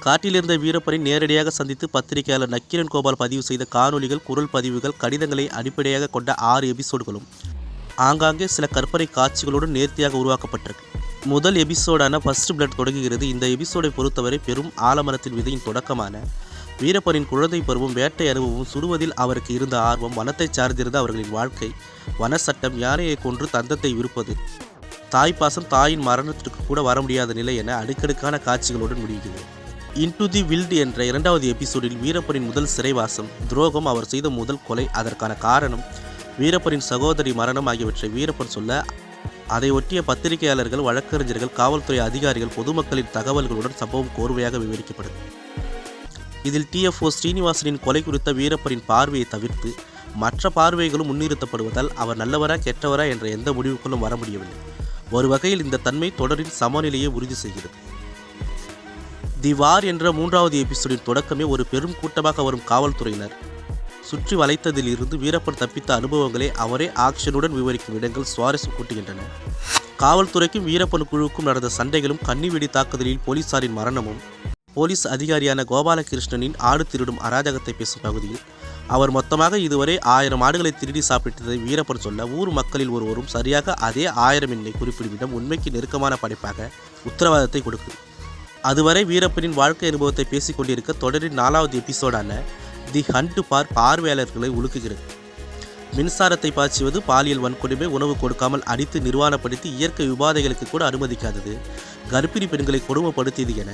காட்டிலிருந்த வீரப்பனை நேரடியாக சந்தித்து பத்திரிகையாளர் நக்கீரன் கோபால் பதிவு செய்த காணொலிகள், குரல் பதிவுகள், கடிதங்களை அடிப்படையாக கொண்ட 6 எபிசோடுகளும் ஆங்காங்கே சில கற்பனை காட்சிகளுடன் நேர்த்தியாக உருவாக்கப்பட்டிருக்கு. முதல் எபிசோடான ஃபர்ஸ்ட் பிளட் தொடங்குகிறது. இந்த எபிசோடை பொறுத்தவரை பெரும் ஆலமரத்தின் விதையின் தொடக்கமான வீரப்பனின் குழந்தை பருவம், வேட்டை அனுபவம், சுடுவதில் அவருக்கு இருந்த ஆர்வம், வனத்தை சார்ந்திருந்த அவர்களின் வாழ்க்கை, வன சட்டம், யானையை கொன்று தந்தத்தை விருப்பது, தாய்ப்பாசம், தாயின் மரணத்திற்கு கூட வர முடியாத நிலை என அடுக்கடுக்கான காட்சிகளுடன் முடிகிறது. இன்டு தி வில்ட் என்ற 2வது எபிசோடில் வீரப்பனின் முதல் சிறைவாசம், துரோகம், அவர் செய்த முதல் கொலை, அதற்கான காரணம், வீரப்பனின் சகோதரி மரணம் ஆகியவற்றை வீரப்பன் சொல்ல அதை ஒட்டிய பத்திரிகையாளர்கள், வழக்கறிஞர்கள், காவல்துறை அதிகாரிகள், பொதுமக்களின் தகவல்களுடன் சம்பவம் கோர்வையாக விவரிக்கப்படுது. இதில் TFO ஸ்ரீனிவாசனின் கொலை குறித்த வீரப்பனின் பார்வையை தவிர்த்து மற்ற பார்வைகளும் முன்னிறுத்தப்படுவதால் அவர் நல்லவரா கெட்டவரா என்ற எந்த முடிவுக்குள்ளும் வர முடியவில்லை. ஒரு வகையில் இந்த தன்மை தொடரின் சமநிலையை உறுதி செய்கிறது. தி வார் என்ற 3வது எபிசோடின் தொடக்கமே ஒரு பெரும் கூட்டமாக வரும் காவல்துறையினர் சுற்றி வளைத்ததில் இருந்து வீரப்பன் தப்பித்த அனுபவங்களை அவரே ஆக்ஷனுடன் விவரிக்கும் இடங்கள் சுவாரஸ்யம் கூட்டுகின்றன. காவல்துறைக்கும் வீரப்பன் குழுவுக்கும் நடந்த சண்டைகளும், கன்னிவெடி தாக்குதலில் போலீசாரின் மரணமும், போலீஸ் அதிகாரியான கோபாலகிருஷ்ணனின் ஆடு திருடும் அராஜகத்தை பேசும் பகுதியில் அவர் மொத்தமாக இதுவரை 1000 ஆடுகளை திருடி சாப்பிட்டதை வீரப்பன் சொல்ல, ஊர் மக்களில் ஒருவரும் சரியாக அதே 1000 எண்ணை குறிப்பிடும் இடம் உண்மைக்கு நெருக்கமான படைப்பாக உத்தரவாதத்தை கொடுக்குது. அதுவரை வீரப்பனின் வாழ்க்கை அனுபவத்தை பேசிக் கொண்டிருக்க தொடரின் 4வது எபிசோடான தி ஹண்ட் பார்வையாளர்களை உலுக்குகிறது. மின்சாரத்தை பாய்ச்சுவது, பாலியல் வன்கொடுமை, உணவு கொடுக்காமல் அடித்து நிர்வாணப்படுத்தி இயற்கை உபாதைகளுக்கு கூட அனுமதிக்காதது, கர்ப்பிணி பெண்களை கொடுமைப்படுத்தியது என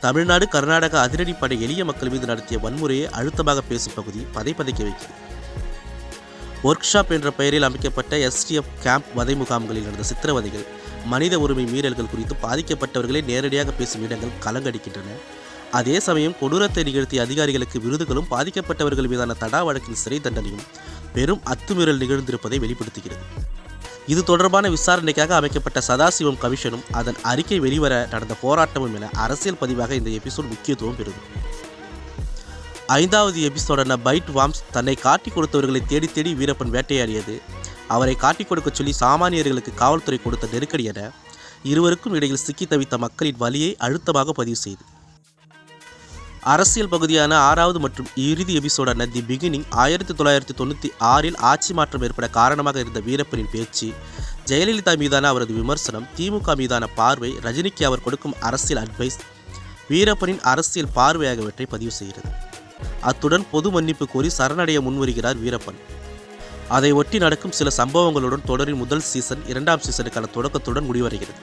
தமிழ்நாடு, கர்நாடக அதிரடிப்படை எளிய மக்கள் மீது நடத்திய வன்முறையை அழுத்தமாக பேசும் பகுதி பதைக்க வைக்கிறது. ஒர்க் ஷாப் என்ற பெயரில் அமைக்கப்பட்ட STF கேம்ப் வதை முகாம்களில் நடந்த சித்திரவதைகள், மனித உரிமை மீறல்கள் குறித்து பாதிக்கப்பட்டவர்களை நேரடியாக பேசும் இடங்கள் கலங்கடிக்கின்றன. அதே சமயம் கொடூரத்தை நிகழ்த்திய அதிகாரிகளுக்கு விருதுகளும், பாதிக்கப்பட்டவர்கள் மீதான தடா வழக்கின் சிறை தண்டனையும் பெரும் அத்துமீறல் நிகழ்ந்திருப்பதை வெளிப்படுத்துகிறது. இது தொடர்பான விசாரணைக்காக அமைக்கப்பட்ட சதாசிவம் கமிஷனும், அதன் அறிக்கை வெளிவர நடந்த போராட்டமும் என அரசியல் பதிவாக இந்த எபிசோட் முக்கியத்துவம் பெறுது. 5வது எபிசோடான பைட் வார்ம்ஸ் தன்னை காட்டிக் கொடுத்தவர்களை தேடி தேடி வீரப்பன் வேட்டையாடியது, அவரை காட்டிக் கொடுக்க சொல்லி சாமானியர்களுக்கு காவல்துறை கொடுத்த நெருக்கடி என இருவருக்கும் இடையில் சிக்கி தவித்த மக்களின் வலியை அழுத்தமாக பதிவு செய்து. அரசியல் பகுதியான 6வது மற்றும் இறுதி எபிசோடான தி பிகினிங் 1996இல் ஆட்சி மாற்றம் ஏற்பட காரணமாக இருந்த வீரப்பனின் பேச்சு, ஜெயலலிதா மீதான அவரது விமர்சனம், திமுக மீதான பார்வை, ரஜினிக்கு அவர் கொடுக்கும் அரசியல் அட்வைஸ், வீரப்பனின் அரசியல் பார்வை ஆகியவற்றை பதிவு செய்கிறது. அத்துடன் பொது மன்னிப்பு கோரி சரணடைய முன்வருகிறார் வீரப்பன். அதை ஒட்டி நடக்கும் சில சம்பவங்களுடன் தொடரின் முதல் சீசன் 2ஆம் சீசனுக்கான தொடக்கத்துடன் முடிவடைகிறது.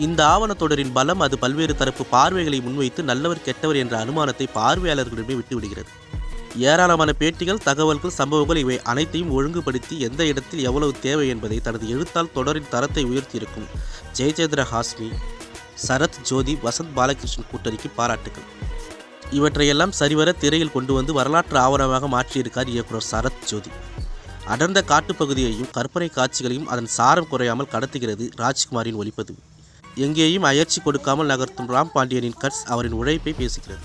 இந்த ஆவணத்தொடரின் பலம் அது பல்வேறு தரப்பு பார்வைகளை முன்வைத்து நல்லவர் கெட்டவர் என்ற அனுமானத்தை பார்வையாளர்களிடமே விட்டுவிடுகிறது. ஏராளமான பேட்டிகள், தகவல்கள், சம்பவங்கள் இவை அனைத்தையும் ஒழுங்குபடுத்தி எந்த இடத்தில் எவ்வளவு தேவை என்பதை தனது எழுத்தால் தொடரின் தரத்தை உயர்த்தியிருக்கும் ஜெயச்சந்திர ஹாஸ்மி, சரத் ஜோதி, வசந்த் பாலகிருஷ்ணன் கூட்டணிக்கு பாராட்டுகள். இவற்றையெல்லாம் சரிவர திரையில் கொண்டு வந்து வரலாற்று ஆவணமாக மாற்றியிருக்கார் இயக்குனர் சரத் ஜோதி. அடர்ந்த காட்டுப்பகுதியையும் கற்பனை காட்சிகளையும் அதன் சாரம் குறையாமல் கடத்துகிறது ராஜ்குமாரின் ஒளிப்பதிவு. எங்கேயும் அயற்சி கொடுக்காமல் நகர்த்தும் ராம் பாண்டியனின் கட்ஸ் அவரின் உழைப்பை பேசுகிறது.